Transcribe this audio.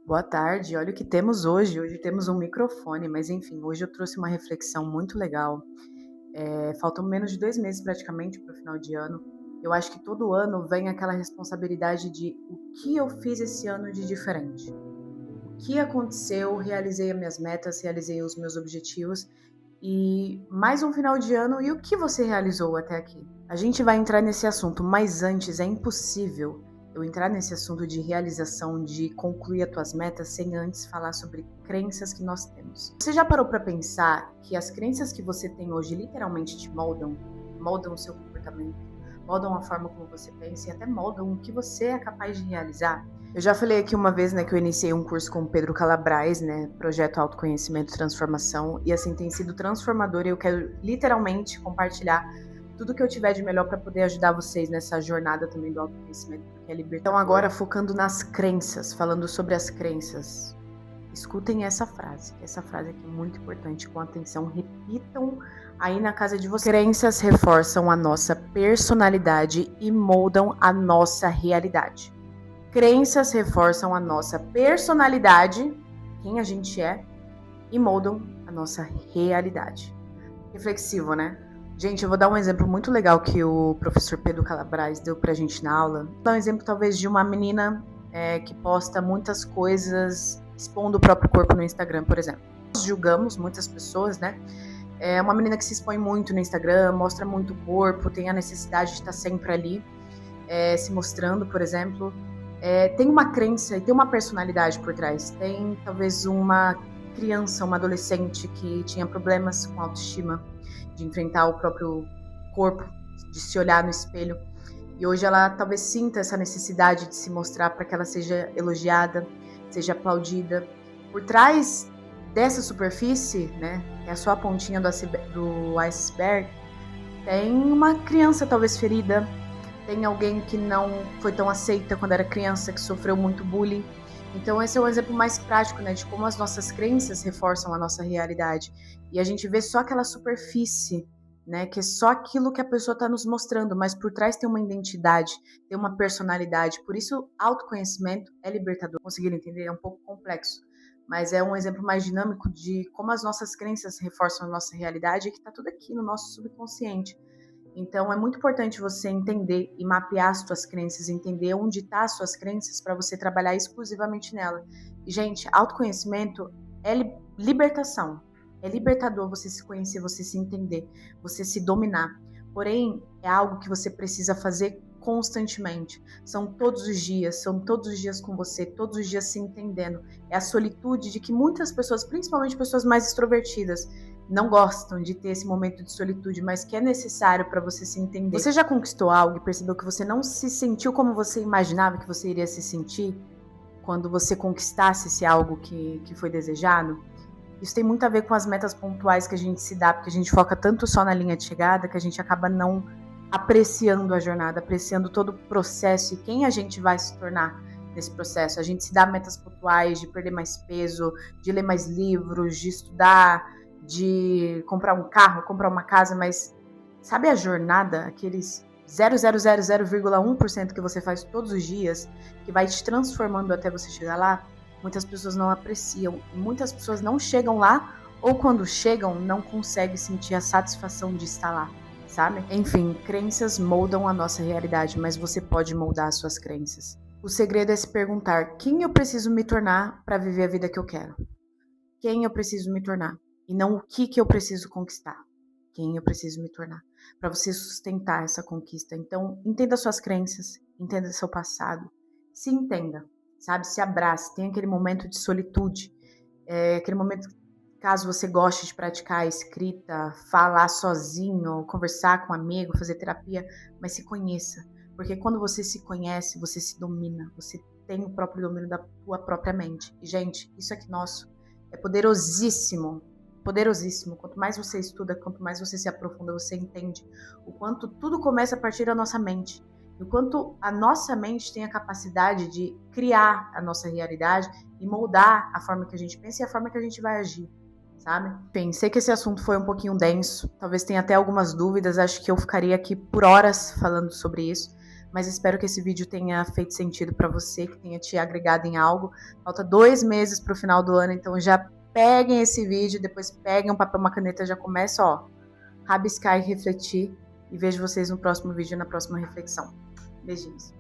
Boa tarde, olha o que temos hoje. Hoje temos um microfone, mas enfim, hoje eu trouxe uma reflexão muito legal. Faltam menos de 2 meses praticamente para o final de ano. Eu acho que todo ano vem aquela responsabilidade de o que eu fiz esse ano de diferente. O que aconteceu, realizei as minhas metas, realizei os meus objetivos e mais um final de ano e o que você realizou até aqui? A gente vai entrar nesse assunto, mas antes é impossível eu entrar nesse assunto de realização, de concluir as tuas metas sem antes falar sobre crenças que nós temos. Você já parou para pensar que as crenças que você tem hoje literalmente te moldam, moldam o seu comportamento, moldam a forma como você pensa e até moldam o que você é capaz de realizar? Eu já falei aqui uma vez, né, que eu iniciei um curso com o Pedro Calabrais, né, projeto Autoconhecimento e Transformação, e assim tem sido transformador e eu quero literalmente compartilhar tudo que eu tiver de melhor para poder ajudar vocês nessa jornada também do autoconhecimento, porque é libertador. Então agora focando nas crenças, falando sobre as crenças. Escutem essa frase aqui é muito importante, com atenção, repitam aí na casa de vocês. Crenças reforçam a nossa personalidade e moldam a nossa realidade. Crenças reforçam a nossa personalidade, quem a gente é, e moldam a nossa realidade. Reflexivo, né? Gente, eu vou dar um exemplo muito legal que o professor Pedro Calabrais deu pra gente na aula. Vou dar um exemplo talvez de uma menina que posta muitas coisas expondo o próprio corpo no Instagram, por exemplo. Nós julgamos muitas pessoas, né? É uma menina que se expõe muito no Instagram, mostra muito o corpo, tem a necessidade de estar sempre ali, se mostrando, por exemplo. Tem uma crença e tem uma personalidade por trás. Tem talvez uma criança, uma adolescente que tinha problemas com autoestima, de enfrentar o próprio corpo, de se olhar no espelho. E hoje ela talvez sinta essa necessidade de se mostrar para que ela seja elogiada, seja aplaudida. Por trás dessa superfície, né, que é só a pontinha do iceberg, tem uma criança talvez ferida, tem alguém que não foi tão aceita quando era criança, que sofreu muito bullying. Então esse é um exemplo mais prático, né, de como as nossas crenças reforçam a nossa realidade. E a gente vê só aquela superfície, né, que é só aquilo que a pessoa está nos mostrando, mas por trás tem uma identidade, tem uma personalidade. Por isso, autoconhecimento é libertador. Conseguiram entender? É um pouco complexo, mas é um exemplo mais dinâmico de como as nossas crenças reforçam a nossa realidade e que está tudo aqui no nosso subconsciente. Então é muito importante você entender e mapear as suas crenças, entender onde estão as suas crenças para você trabalhar exclusivamente nela. E, gente, autoconhecimento é libertação. É libertador você se conhecer, você se entender, você se dominar. Porém, é algo que você precisa fazer constantemente. São todos os dias com você, todos os dias se entendendo. É a solitude de que muitas pessoas, principalmente pessoas mais extrovertidas, não gostam de ter esse momento de solitude, mas que é necessário para você se entender. Você já conquistou algo e percebeu que você não se sentiu como você imaginava que você iria se sentir quando você conquistasse esse algo que foi desejado? Isso tem muito a ver com as metas pontuais que a gente se dá, porque a gente foca tanto só na linha de chegada que a gente acaba não apreciando a jornada, apreciando todo o processo e quem a gente vai se tornar nesse processo. A gente se dá metas pontuais de perder mais peso, de ler mais livros, de estudar, de comprar um carro, comprar uma casa, mas sabe a jornada, aqueles 0,000,1% que você faz todos os dias, que vai te transformando até você chegar lá? Muitas pessoas não apreciam, muitas pessoas não chegam lá, ou quando chegam, não conseguem sentir a satisfação de estar lá, sabe? Enfim, crenças moldam a nossa realidade, mas você pode moldar as suas crenças. O segredo é se perguntar: quem eu preciso me tornar para viver a vida que eu quero? Quem eu preciso me tornar? E não o que eu preciso conquistar. Quem eu preciso me tornar. Para você sustentar essa conquista. Então, entenda suas crenças, entenda seu passado. Se entenda, sabe? Se abrace. Tem aquele momento de solitude. Aquele momento, caso você goste de praticar a escrita, falar sozinho, conversar com um amigo, fazer terapia, mas se conheça. Porque quando você se conhece, você se domina. Você tem o próprio domínio da tua própria mente. E, gente, isso aqui nosso é poderosíssimo, poderosíssimo. Quanto mais você estuda, quanto mais você se aprofunda, você entende o quanto tudo começa a partir da nossa mente. E o quanto a nossa mente tem a capacidade de criar a nossa realidade e moldar a forma que a gente pensa e a forma que a gente vai agir, sabe? Bem, sei que esse assunto foi um pouquinho denso, talvez tenha até algumas dúvidas, acho que eu ficaria aqui por horas falando sobre isso, mas espero que esse vídeo tenha feito sentido para você, que tenha te agregado em algo. Falta 2 meses para o final do ano, então já peguem esse vídeo, depois peguem um papel, uma caneta, já começa, ó, rabiscar e refletir. E vejo vocês no próximo vídeo, na próxima reflexão. Beijinhos.